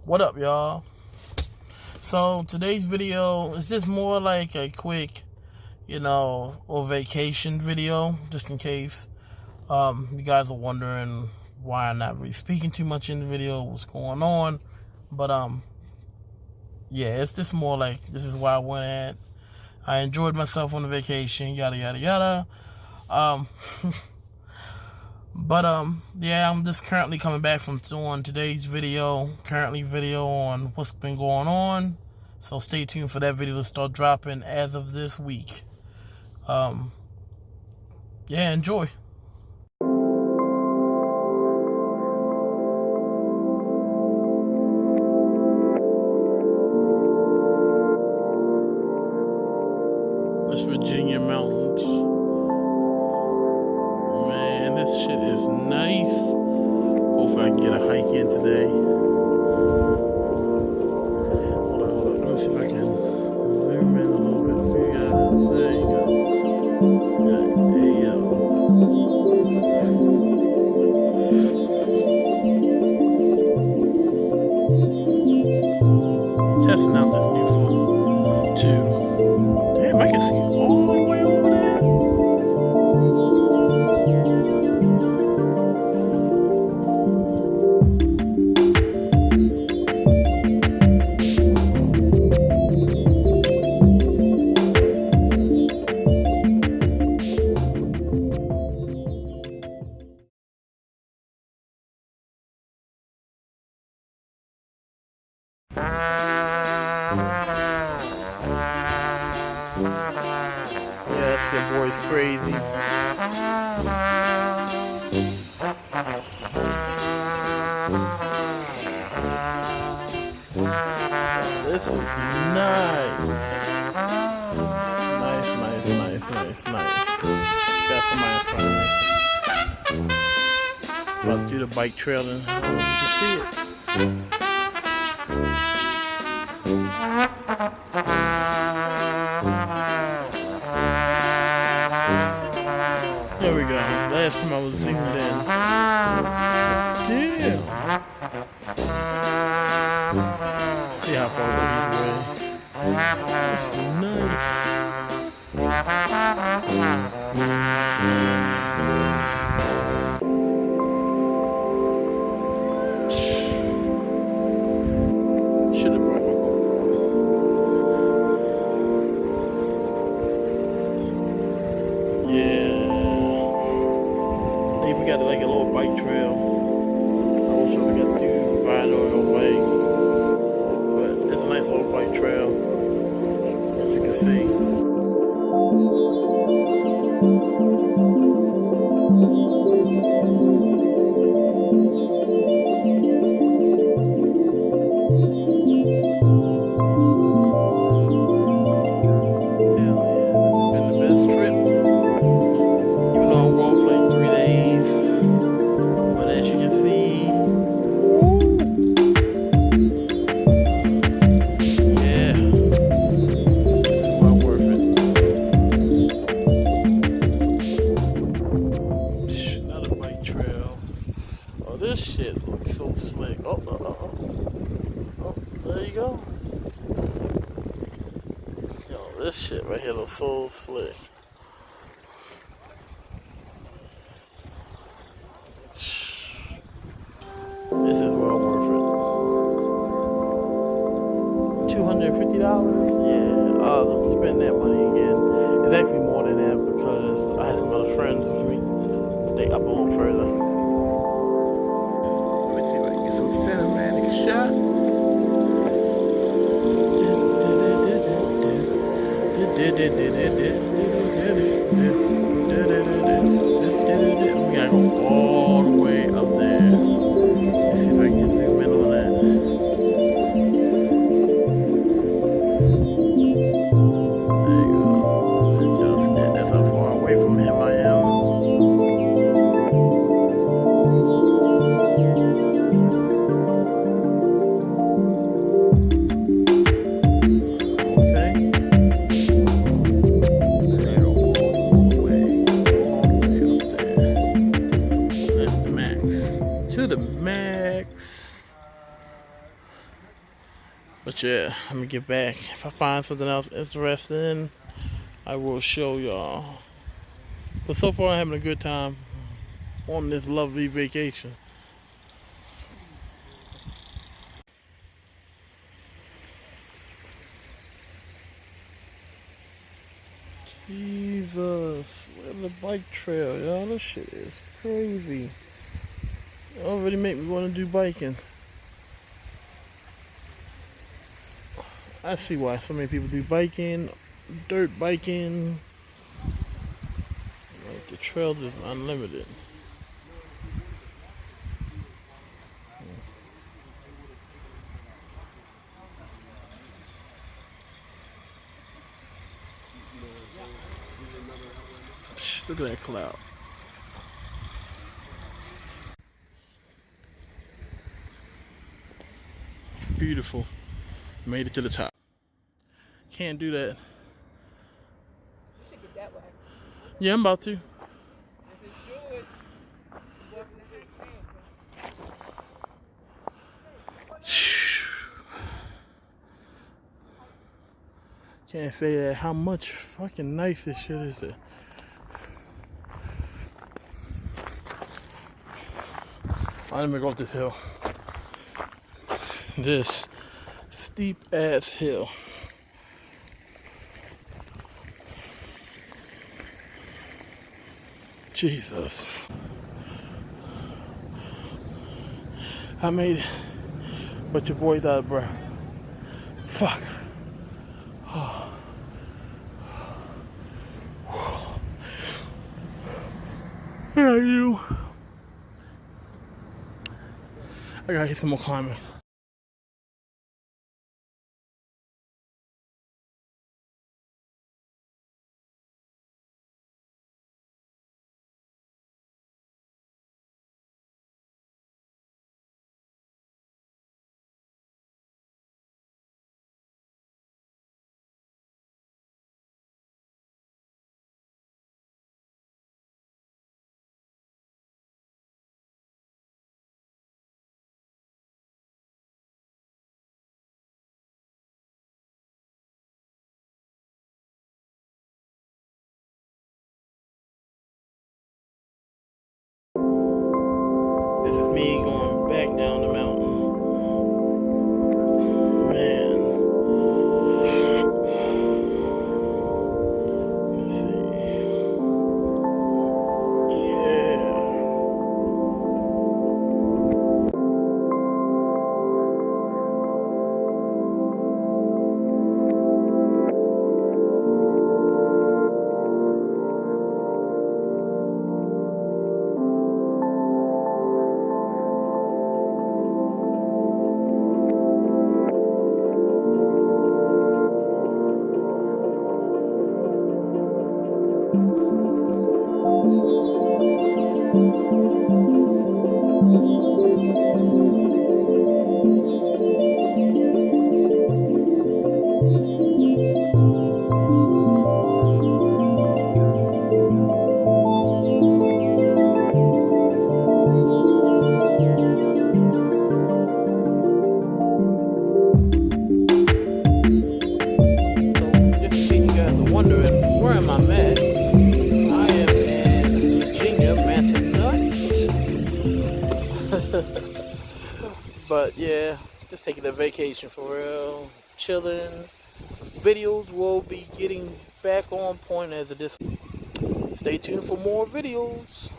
What up, y'all? So today's video is just more like a quick, little vacation video, just in case you guys are wondering why I'm not really speaking too much in the video, what's going on. But yeah, it's just more like this is why I went at. I enjoyed myself on the vacation, yada yada yada. But yeah, I'm just currently coming back from doing today's video, video on what's been going on. So stay tuned for that video to start dropping as of this week. Yeah, enjoy. West Virginia mountains. Man, this shit is nice. Hopefully I can get a hike in today. Hold on. Let me see if I can zoom in a little bit for you guys. There you go. There you go. Testing out this new phone too. Damn, I can see all the way over there. Yes, your boy's crazy. This is nice. Nice. Got somebody in front of me. About to do the bike trail and I don't know if you can see it. There we go. Last time I was zoomed in. Damn. See how far he's away. That's nice. Should have brought my GoPro. Yeah. We got like a little bike trail. I wish we got to ride on your bike, but it's a nice little bike trail, as you can see. This shit looks so slick. Oh, there you go. Yo, this shit right here looks so slick. This is well worth it. $250? Yeah, I'll spend that money again. It's actually more than that because I had some other friends with me. They up a little further. Some cinematic shots. We gotta go all the way up there. Let's see if I can zoom in on that. There you go. Adjust it. That's how far away from him I am. But yeah, let me get back. If I find something else interesting, I will show y'all. But so far, I'm having a good time on this lovely vacation. Jesus, where's the bike trail, y'all? This shit is crazy. It already make me want to do biking. I see why so many people do biking, dirt biking. Like the trails is unlimited. Look at that cloud. Beautiful. Made it to the top. Can't do that. You should get that way. Yeah, I'm about to. Can't say that how much fucking nice this shit is. Let me go up this hill. This steep ass hill. Jesus. I made it. But your boy's out of breath. Fuck. Where are you? I gotta hit some more climbing. This is me going back down the mountain. Man. Let's see. Yeah. But yeah, just taking a vacation for real, chilling. Videos will be getting back on point as of this. Stay tuned for more videos.